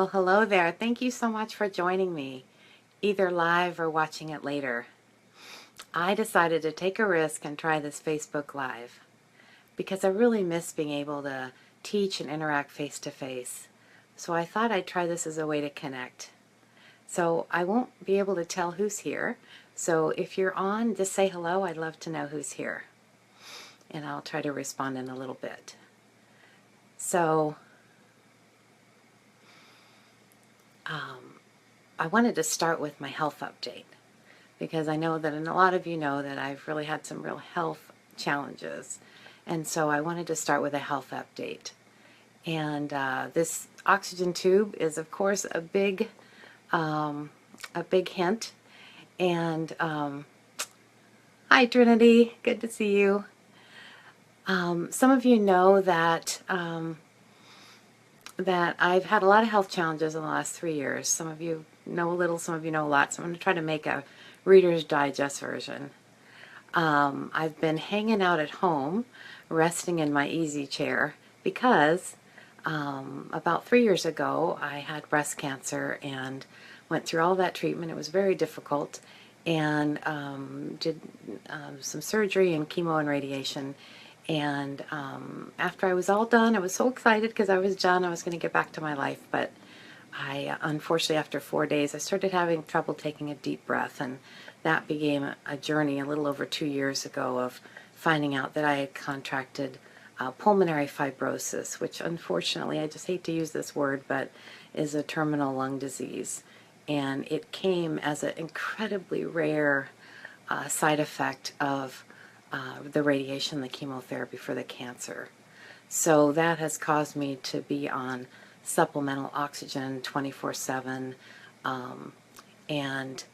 Well, hello there. Thank you so much for joining me, either live or watching it later. I decided to take a risk and try this Facebook Live because I really miss being able to teach and interact face to face. So I thought I'd try this as a way to connect. So I won't be able to tell who's here. So if you're on, just say hello. I'd love to know who's here. And I'll try to respond in a little bit. So I wanted to start with my health update because I know that, and a lot of you know that I've really had some real health challenges. And so I wanted to start with a health update. And this oxygen tube is, of course, a big hint. And hi, Trinity. Good to see you. Some of you know that that I've had a lot of health challenges in the last 3 years. Some of you know a little, some of you know a lot. So I'm going to try to make a Reader's Digest version. I've been hanging out at home, resting in my easy chair because about 3 years ago I had breast cancer and went through all that treatment. It was very difficult, and did some surgery and chemo and radiation. And after I was all done, I was so excited because I was done. I was going to get back to my life, but I unfortunately, after 4 days, I started having trouble taking a deep breath, and that became a journey a little over 2 years ago of finding out that I had contracted pulmonary fibrosis, which unfortunately, I just hate to use this word, but is a terminal lung disease. And it came as an incredibly rare side effect of the radiation, the chemotherapy for the cancer. So that has caused me to be on supplemental oxygen 24/7, and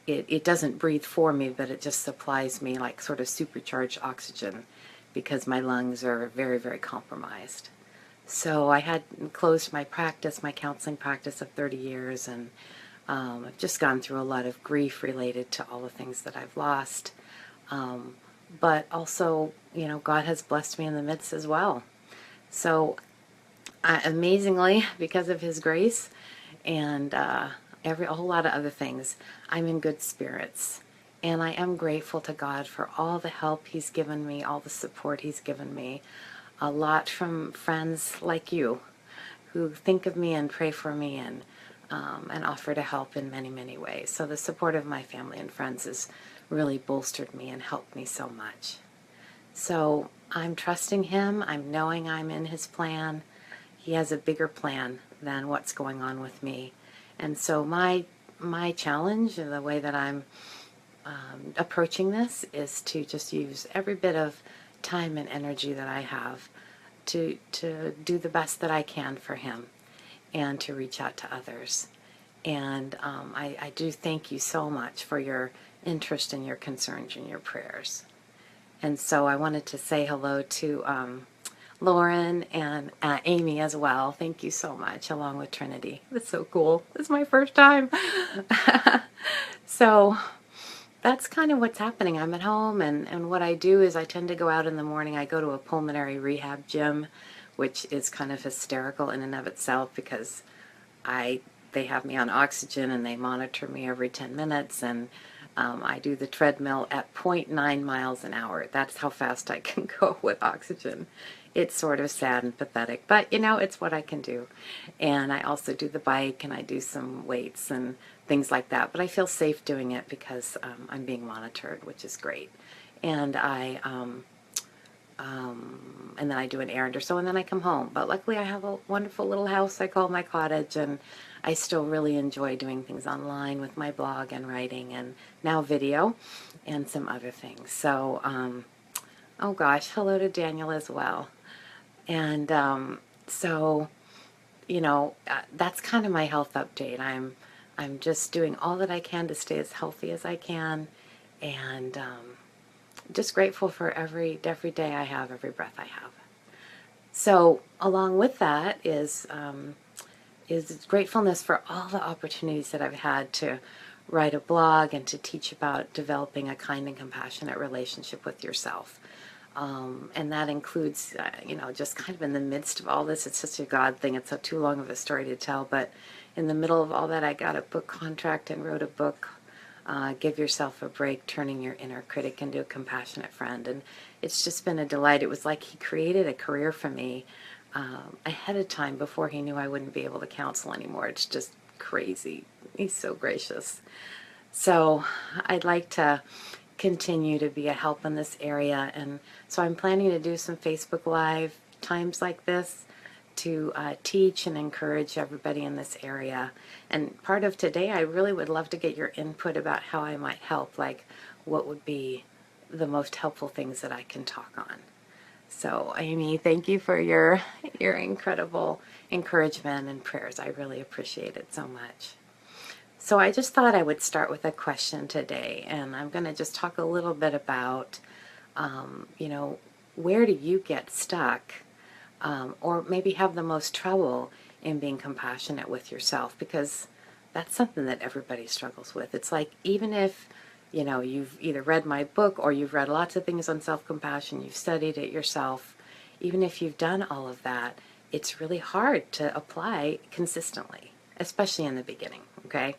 it doesn't breathe for me, but it just supplies me like sort of supercharged oxygen because my lungs are very, very compromised. So I had closed my practice, my counseling practice of 30 years, and I've just gone through a lot of grief related to all the things that I've lost. But also, you know, God has blessed me in the midst as well. So amazingly, because of His grace and a whole lot of other things, I'm in good spirits. And I am grateful to God for all the help He's given me, all the support He's given me, a lot from friends like you who think of me and pray for me and offer to help in many, many ways. So the support of my family and friends has really bolstered me and helped me so much. So I'm trusting Him. I'm knowing I'm in His plan. He has a bigger plan than what's going on with me. And so my challenge and the way that I'm approaching this is to just use every bit of time and energy that I have to do the best that I can for Him and to reach out to others. And I do thank you so much for your interest and your concerns and your prayers. And so I wanted to say hello to Lauren and Amy as well. Thank you so much, along with Trinity. That's so cool. This is my first time. So that's kind of what's happening. I'm at home, and what I do is I tend to go out in the morning. I go to a pulmonary rehab gym, which is kind of hysterical in and of itself because they have me on oxygen and they monitor me every 10 minutes, and I do the treadmill at 0.9 miles an hour. That's how fast I can go with oxygen. It's sort of sad and pathetic, but you know, it's what I can do. And I also do the bike, and I do some weights and things like that, but I feel safe doing it because I'm being monitored, which is great. And and then I do an errand or so, and then I come home. But luckily I have a wonderful little house I call my cottage, and I still really enjoy doing things online with my blog and writing and now video and some other things. So, oh gosh, hello to Daniel as well. And so, you know, that's kind of my health update. I'm just doing all that I can to stay as healthy as I can, and just grateful for every day I have, every breath I have. So along with that is gratefulness for all the opportunities that I've had to write a blog and to teach about developing a kind and compassionate relationship with yourself. And that includes, you know, just kind of in the midst of all this, it's such a God thing. It's too long of a story to tell, but in the middle of all that, I got a book contract and wrote a book, Give Yourself a Break, Turning Your Inner Critic into a Compassionate Friend. And it's just been a delight. It was like he created a career for me ahead of time before he knew I wouldn't be able to counsel anymore. It's just crazy. He's so gracious. So I'd like to continue to be a help in this area, and so I'm planning to do some Facebook Live times like this to teach and encourage everybody in this area. And part of today, I really would love to get your input about how I might help, like what would be the most helpful things that I can talk on. So Amy, thank you for your incredible encouragement and prayers. I really appreciate it so much. So I just thought I would start with a question today, and I'm going to just talk a little bit about, where do you get stuck or maybe have the most trouble in being compassionate with yourself? Because that's something that everybody struggles with. It's like, even if, you've either read my book or you've read lots of things on self-compassion, you've studied it yourself, even if you've done all of that, it's really hard to apply consistently, especially in the beginning, okay?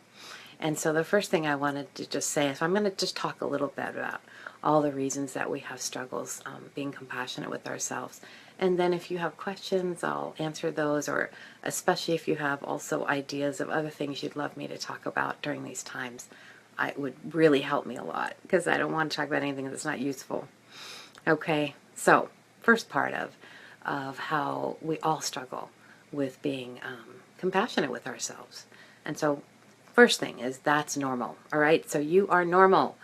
And so the first thing I wanted to just say is I'm going to just talk a little bit about all the reasons that we have struggles being compassionate with ourselves. And then if you have questions, I'll answer those, or especially if you have also ideas of other things you'd love me to talk about during these times. It would really help me a lot, because I don't want to talk about anything that's not useful. Okay, so first part of how we all struggle with being compassionate with ourselves. And so first thing is, that's normal, all right? So you are normal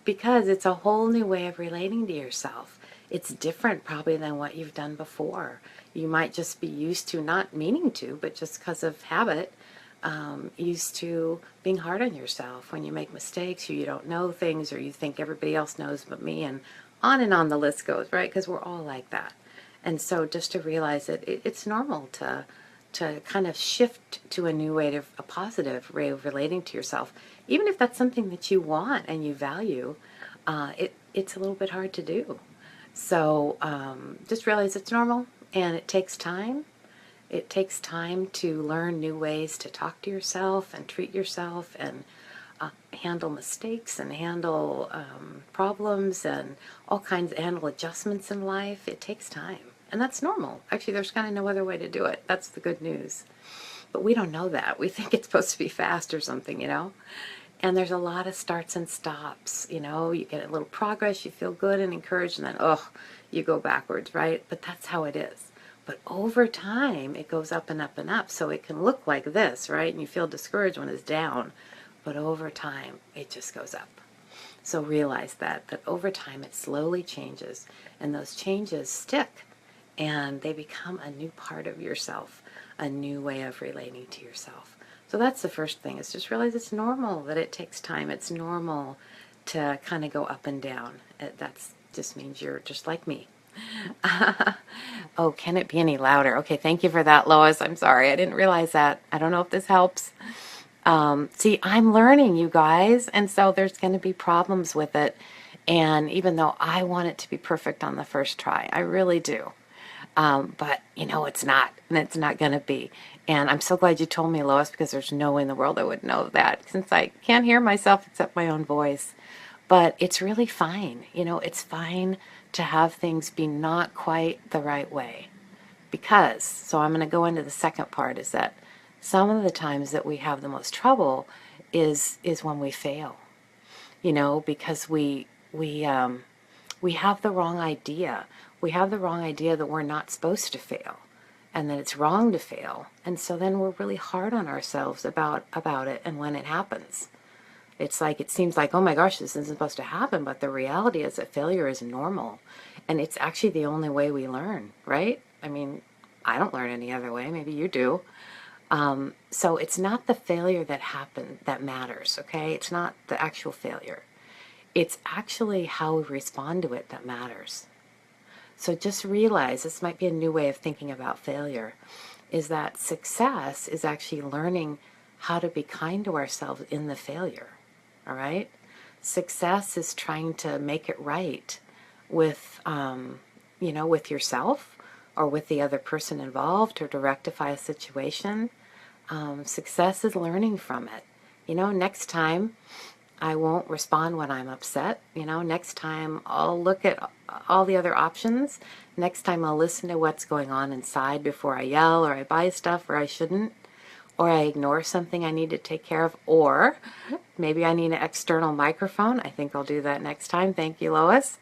because it's a whole new way of relating to yourself. It's different probably than what you've done before. You might just be used to, not meaning to, but just because of habit, used to being hard on yourself when you make mistakes, or you don't know things, or you think everybody else knows but me, and on the list goes, right? Because we're all like that. And so just to realize that it's normal to kind of shift to a positive way of relating to yourself, even if that's something that you want and you value. It's a little bit hard to do. So just realize it's normal, and it takes time. It takes time to learn new ways to talk to yourself and treat yourself, and handle mistakes, and handle problems, and handle adjustments in life. It takes time. And that's normal. Actually, there's kind of no other way to do it. That's the good news. But we don't know that. We think it's supposed to be fast or something, And there's a lot of starts and stops, You get a little progress, you feel good and encouraged, and then, you go backwards, right? But that's how it is. But over time, it goes up and up and up. So it can look like this, right? And you feel discouraged when it's down. But over time, it just goes up. So realize that over time, it slowly changes. And those changes stick. And they become a new part of yourself, a new way of relating to yourself. So that's the first thing, is just realize it's normal that it takes time. It's normal to kind of go up and down. That just means you're just like me. Oh, can it be any louder? Okay, thank you for that, Lois. I'm sorry, I didn't realize that. I don't know if this helps. See, I'm learning, you guys, and so there's going to be problems with it. And even though I want it to be perfect on the first try, I really do. But it's not, and it's not going to be. And I'm so glad you told me, Lois, because there's no way in the world I would know that, since I can't hear myself except my own voice. But it's really fine. It's fine to have things be not quite the right way. So I'm going to go into the second part, is that some of the times that we have the most trouble is when we fail. Because we have the wrong idea. We have the wrong idea that we're not supposed to fail, and that it's wrong to fail. And so then we're really hard on ourselves about it, and when it happens. It's like, it seems like, oh my gosh, this isn't supposed to happen, but the reality is that failure is normal. And it's actually the only way we learn, right? I mean, I don't learn any other way. Maybe you do. So it's not the failure that happened that matters, okay? It's not the actual failure. It's actually how we respond to it that matters. So just realize, this might be a new way of thinking about failure, is that success is actually learning how to be kind to ourselves in the failure, all right? Success is trying to make it right with, with yourself, or with the other person involved, or to rectify a situation. Success is learning from it. Next time I won't respond when I'm upset. Next time I'll look at all the other options. Next time I'll listen to what's going on inside before I yell or I buy stuff or I shouldn't, or I ignore something I need to take care of, or maybe I need an external microphone. I think I'll do that next time. Thank you, Lois.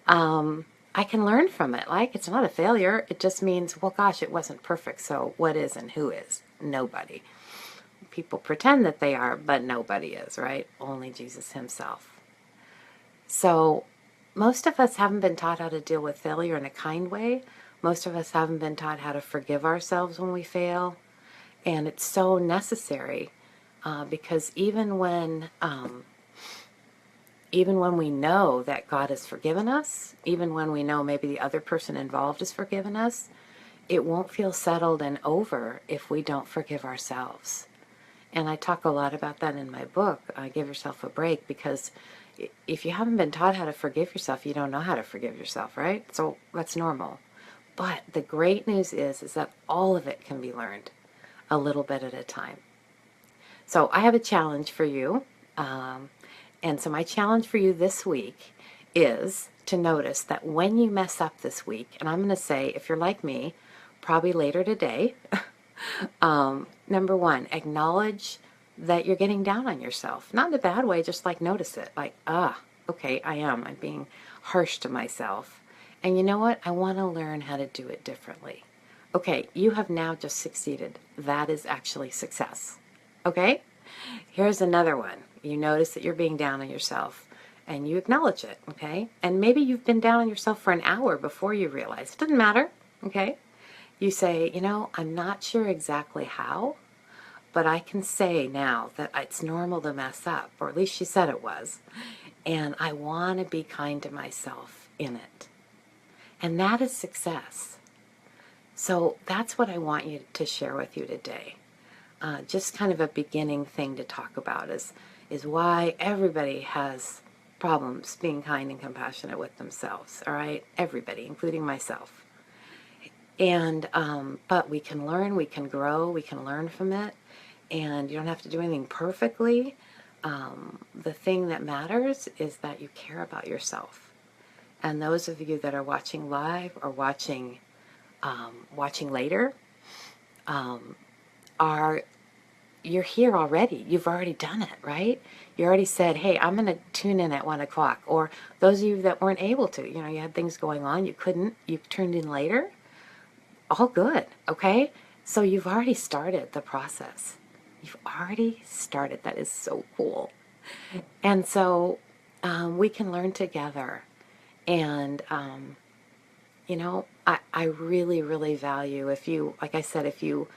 I can learn from it. Like, it's not a failure. It just means, well, gosh, it wasn't perfect. So what is and who is? Nobody. People pretend that they are, but nobody is, right? Only Jesus himself. So most of us haven't been taught how to deal with failure in a kind way. Most of us haven't been taught how to forgive ourselves when we fail. And it's so necessary because even when we know that God has forgiven us, even when we know maybe the other person involved has forgiven us, it won't feel settled and over if we don't forgive ourselves. And I talk a lot about that in my book, Give Yourself a Break, because if you haven't been taught how to forgive yourself, you don't know how to forgive yourself, right? So that's normal. But the great news is that all of it can be learned a little bit at a time. So I have a challenge for you. And so my challenge for you this week is to notice that when you mess up this week, and I'm going to say, if you're like me, probably later today, number one, acknowledge that you're getting down on yourself. Not in a bad way, just like notice it. Like, okay, I'm being harsh to myself. And you know what? I want to learn how to do it differently. Okay, you have now just succeeded. That is actually success. Okay? Here's another one. You notice that you're being down on yourself and you acknowledge it, okay? And maybe you've been down on yourself for an hour before you realize. It doesn't matter, okay? You say, I'm not sure exactly how, but I can say now that it's normal to mess up, or at least she said it was, and I want to be kind to myself in it. And that is success. So that's what I want you to share with you today. Just kind of a beginning thing to talk about is why everybody has problems being kind and compassionate with themselves, all right? Everybody, including myself. And, but we can learn, we can grow, we can learn from it, and you don't have to do anything perfectly. The thing that matters is that you care about yourself. And those of you that are watching live or watching later, you're here already. You've already done it, right? You already said, hey, I'm going to tune in at 1 o'clock. Or those of you that weren't able to, you had things going on, you couldn't, you turned in later. All good, okay? So you've already started the process. You've already started. That is so cool. And so we can learn together. And, I really, really value if you, like I said, if you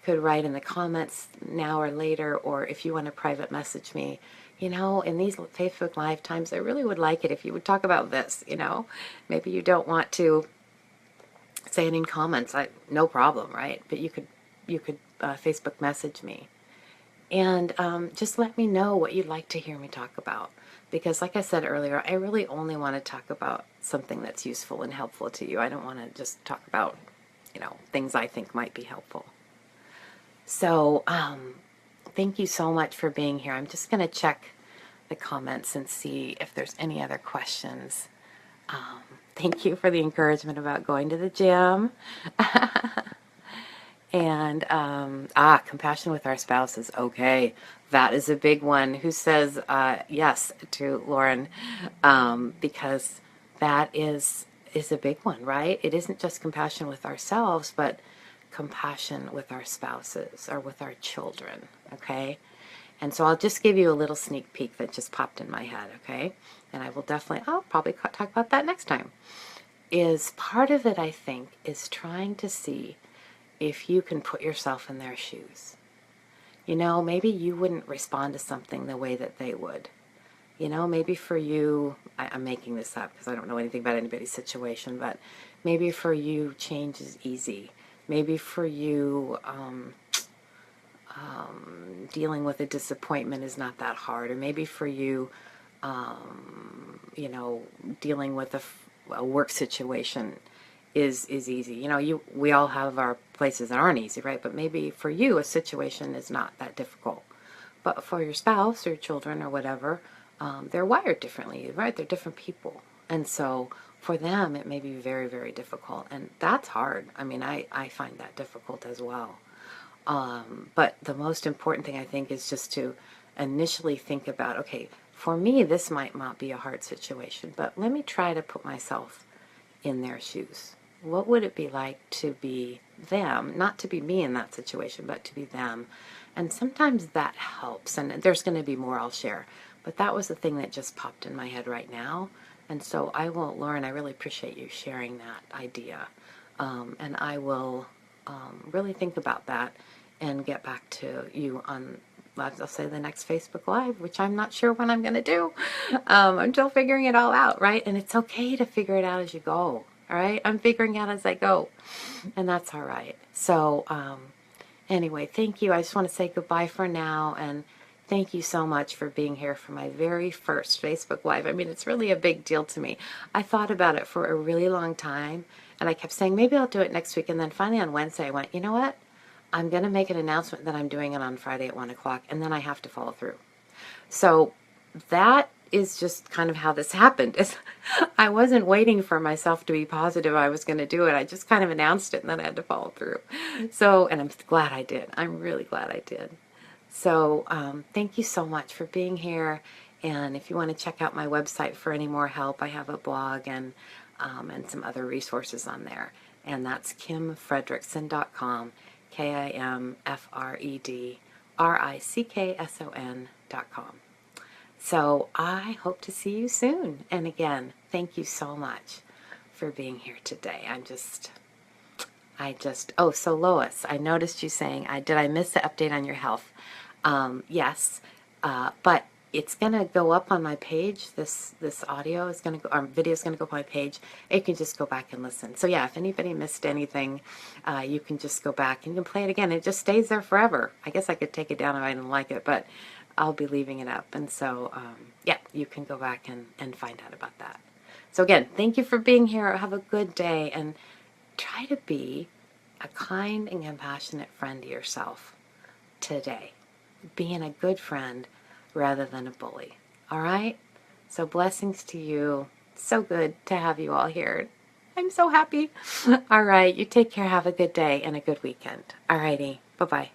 could write in the comments now or later, or if you want to private message me, in these Facebook Live times, I really would like it if you would talk about this, Maybe you don't want to say it in comments, no problem, right? But you could Facebook message me. And just let me know what you'd like to hear me talk about. Because like I said earlier, I really only want to talk about something that's useful and helpful to you. I don't want to just talk about, things I think might be helpful. So thank you so much for being here. I'm just going to check the comments and see if there's any other questions. Thank you for the encouragement about going to the gym. And, compassion with our spouses. Okay, that is a big one. Who says yes to Lauren? Because that is a big one, right? It isn't just compassion with ourselves, but compassion with our spouses or with our children, okay? And so I'll just give you a little sneak peek that just popped in my head, okay? And I'll probably talk about that next time. Is part of it, I think, is trying to see if you can put yourself in their shoes. Maybe you wouldn't respond to something the way that they would. Maybe for you, I'm making this up because I don't know anything about anybody's situation, but maybe for you, change is easy. Maybe for you, dealing with a disappointment is not that hard. Or maybe for you, dealing with a work situation is easy. You know, we all have our places that aren't easy, right? But maybe for you, a situation is not that difficult. But for your spouse or your children or whatever, they're wired differently, right? They're different people. And so for them, it may be very, very difficult. And that's hard. I mean, I find that difficult as well. But the most important thing, I think, is just to initially think about, okay, for me, this might not be a hard situation, but let me try to put myself in their shoes. What would it be like to be them? Not to be me in that situation, but to be them. And sometimes that helps. And there's going to be more I'll share. But that was the thing that just popped in my head right now. And so I will, Lauren, I really appreciate you sharing that idea. And I will really think about that and get back to you on, I'll say, the next Facebook Live, which I'm not sure when I'm going to do. I'm still figuring it all out, right? And it's okay to figure it out as you go, all right? I'm figuring out as I go, and that's all right. So anyway, thank you. I just want to say goodbye for now, and thank you so much for being here for my very first Facebook Live. I mean, it's really a big deal to me. I thought about it for a really long time, and I kept saying, maybe I'll do it next week. And then finally on Wednesday, I went, you know what? I'm going to make an announcement that I'm doing it on Friday at 1 o'clock, and then I have to follow through. So that is just kind of how this happened. I wasn't waiting for myself to be positive I was going to do it. I just kind of announced it, and then I had to follow through. So, and I'm glad I did. I'm really glad I did. So thank you so much for being here. And if you want to check out my website for any more help, I have a blog and some other resources on there. And that's kimfredrickson.com. KIMFREDRICKSON.com. So I hope to see you soon. And again, thank you so much for being here today. Oh, so Lois, I noticed you saying, did I miss the update on your health? Yes, but it's going to go up on my page. This audio is going to go, or video is going to go up on my page. You can just go back and listen. So yeah, if anybody missed anything, you can just go back and you can play it again. It just stays there forever. I guess I could take it down if I didn't like it, but I'll be leaving it up. And so, yeah, you can go back and find out about that. So again, thank you for being here. Have a good day, and try to be a kind and compassionate friend to yourself today. Being a good friend rather than a bully. All right? So blessings to you. So good to have you all here. I'm so happy. All right. You take care. Have a good day and a good weekend. All righty. Bye-bye.